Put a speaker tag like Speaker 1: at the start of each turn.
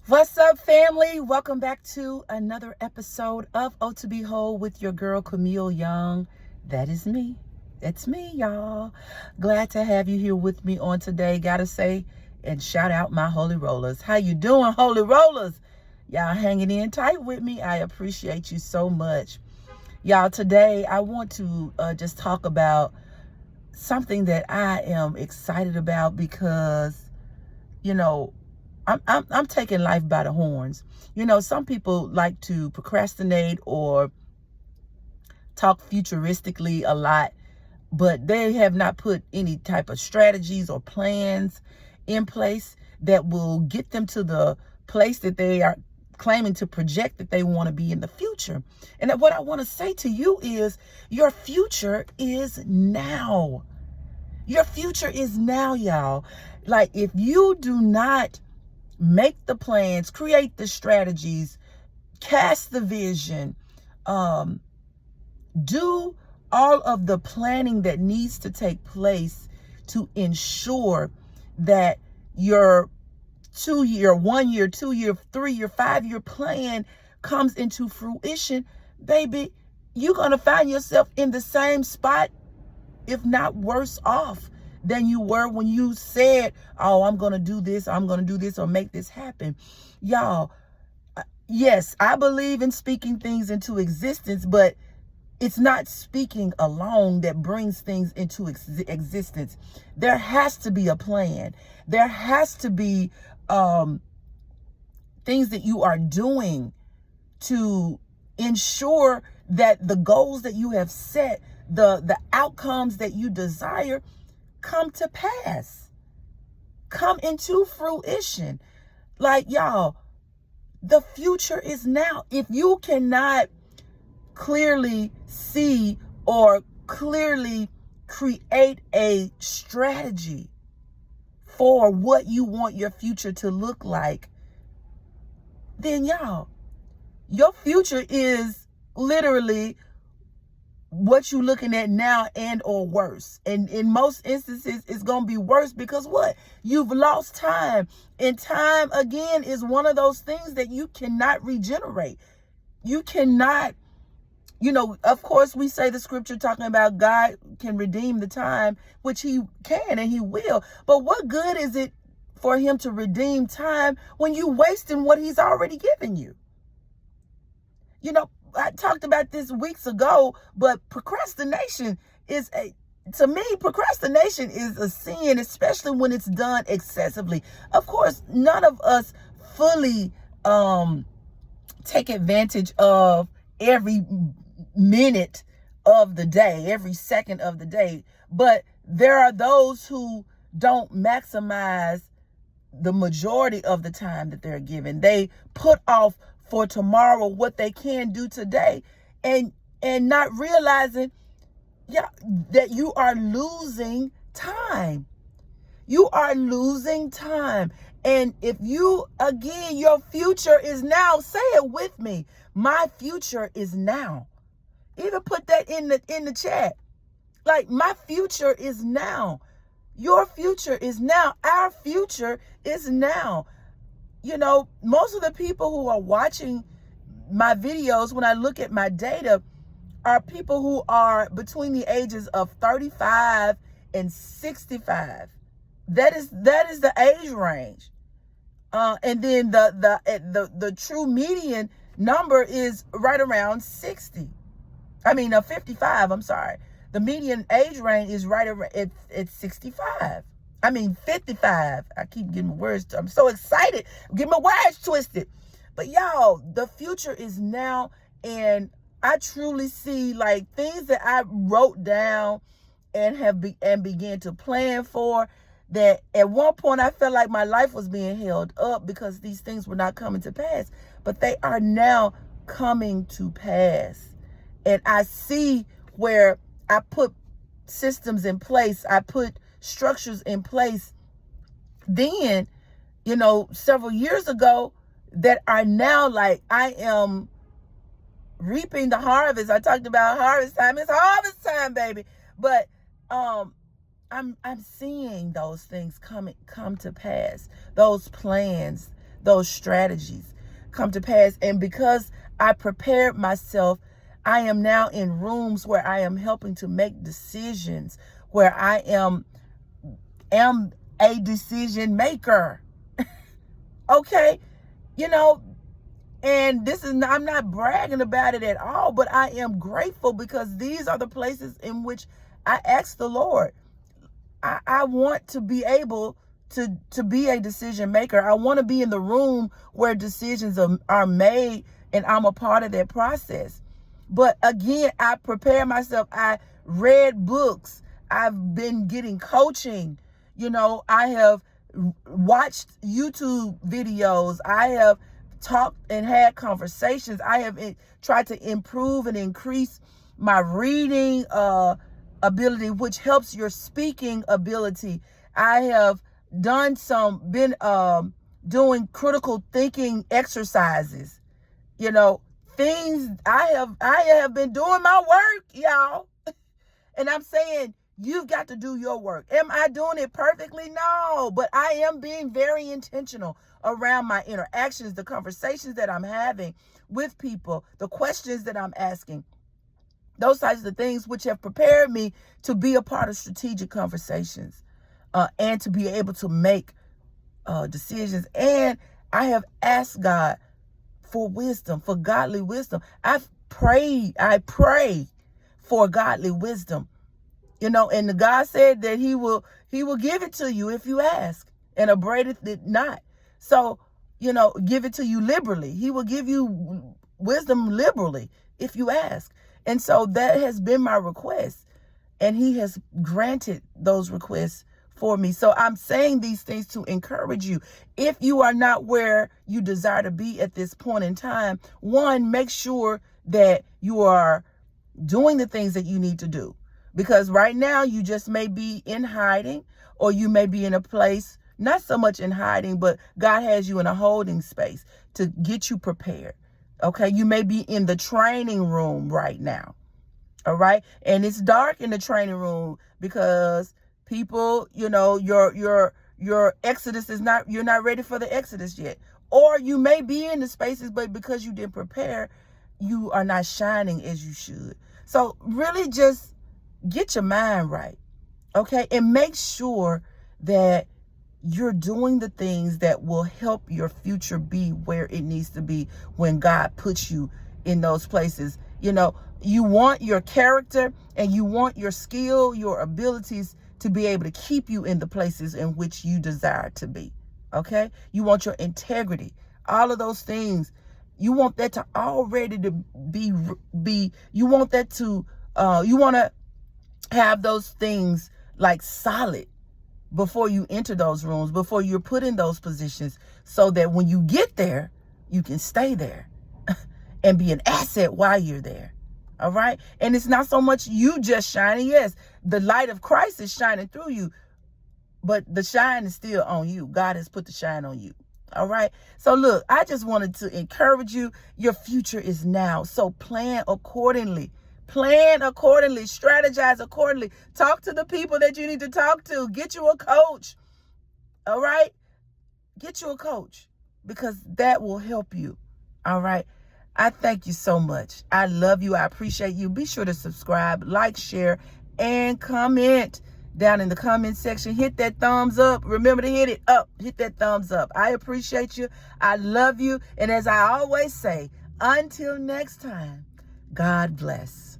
Speaker 1: What's up, family? Welcome back to another episode of ohtobewhole with your girl, Camille Young. That is me. That's me, y'all. Glad to have you here with me on today. Gotta say and shout out my holy rollers. How you doing, holy rollers? Y'all hanging in tight with me. I appreciate you so much. Y'all, today I want to just talk about something that I am excited about because, I'm taking life by the horns. Some people like to procrastinate or talk futuristically a lot, but they have not put any type of strategies or plans in place that will get them to the place that they are claiming to project that they want to be in the future. And what I want to say to you is your future is now. Your future is now, y'all. Like, if you do not make the plans, create the strategies, cast the vision, do all of the planning that needs to take place to ensure that your 2-year, 1 year, 2 year, 3 year, 5 year plan comes into fruition, baby, you're going to find yourself in the same spot, if not worse off than you were when you said, oh, I'm going to do this, or make this happen. Y'all, yes, I believe in speaking things into existence, but it's not speaking alone that brings things into existence. There has to be a plan. There has to be things that you are doing to ensure that the goals that you have set, the outcomes that you desire, come to pass, come into fruition. Like, y'all, the future is now. If you cannot clearly see or clearly create a strategy for what you want your future to look like, then y'all, your future is literally what you're looking at now and or worse. And in most instances, it's going to be worse because what? You've lost time. And time, again, is one of those things that you cannot regenerate. You cannot, of course, we say the scripture talking about God can redeem the time, which he can and he will. But what good is it for him to redeem time when you wasting what he's already given you? I talked about this weeks ago, but procrastination is a sin, especially when it's done excessively. Of course, none of us fully take advantage of every minute of the day, every second of the day. But there are those who don't maximize the majority of the time that they're given. They put off for tomorrow what they can do today, and not realizing that you are losing time. You are losing time. And if you, again, your future is now, say it with me. My future is now. Even put that in the chat. Like, my future is now. Your future is now. Our future is now. Most of the people who are watching my videos, when I look at my data, are people who are between the ages of 35 and 65. That is the age range. And then the true median number is right around 55. I'm sorry. The median age range is right around at 65. 55. I keep getting my words. I'm so excited. I'm getting my words twisted. But y'all, the future is now. And I truly see, like, things that I wrote down and began to plan for, that at one point I felt like my life was being held up because these things were not coming to pass. But they are now coming to pass. And I see where I put systems in place. I put structures in place then, several years ago, that are now, like, I am reaping the harvest. I talked about harvest time. It's harvest time, baby. But I'm seeing those things come to pass. Those plans, those strategies come to pass. And because I prepared myself, I am now in rooms where I am helping to make decisions, where I am a decision maker. Okay? You know, and I'm not bragging about it at all, but I am grateful because these are the places in which I ask the Lord. I want to be able to be a decision maker. I want to be in the room where decisions are made, and I'm a part of that process. But again, I prepare myself. I read books. I've been getting coaching. You know, I have watched YouTube videos. I have talked and had conversations. I have tried to improve and increase my reading ability, which helps your speaking ability. I have been doing critical thinking exercises. You know, things I have been doing my work, y'all. And I'm saying, you've got to do your work. Am I doing it perfectly? No, but I am being very intentional around my interactions, the conversations that I'm having with people, the questions that I'm asking, those types of things which have prepared me to be a part of strategic conversations and to be able to make decisions. And I have asked God for wisdom, for godly wisdom. I pray for godly wisdom. You know, and God said that he will give it to you if you ask, and upbraideth it not. So, you know, give it to you liberally. He will give you wisdom liberally if you ask. And so that has been my request, and he has granted those requests for me. So I'm saying these things to encourage you. If you are not where you desire to be at this point in time, one, make sure that you are doing the things that you need to do. Because right now you just may be in hiding, or you may be in a place, not so much in hiding, but God has you in a holding space to get you prepared. Okay. You may be in the training room right now. All right. And it's dark in the training room because people, you know, your exodus you're not ready for the exodus yet. Or you may be in the spaces, but because you didn't prepare, you are not shining as you should. So really just get your mind right, okay? And make sure that you're doing the things that will help your future be where it needs to be when God puts you in those places. You know, you want your character and you want your skill, your abilities to be able to keep you in the places in which you desire to be, okay? You want your integrity, all of those things. You want that to already to be you want that to, you want to have those things like solid before you enter those rooms, before you're put in those positions, so that when you get there, you can stay there and be an asset while you're there. All right. And it's not so much you just shining. Yes, the light of Christ is shining through you, but the shine is still on you. God has put the shine on you. All right. So look, I just wanted to encourage you. Your future is now. So plan accordingly. Plan accordingly, strategize accordingly. Talk to the people that you need to talk to. Get you a coach. All right? Get you a coach, because that will help you. All right? I thank you so much. I love you. I appreciate you. Be sure to subscribe, like, share, and comment down in the comment section. Hit that thumbs up. Remember to hit it up. Hit that thumbs up. I appreciate you. I love you. And as I always say, until next time, God bless.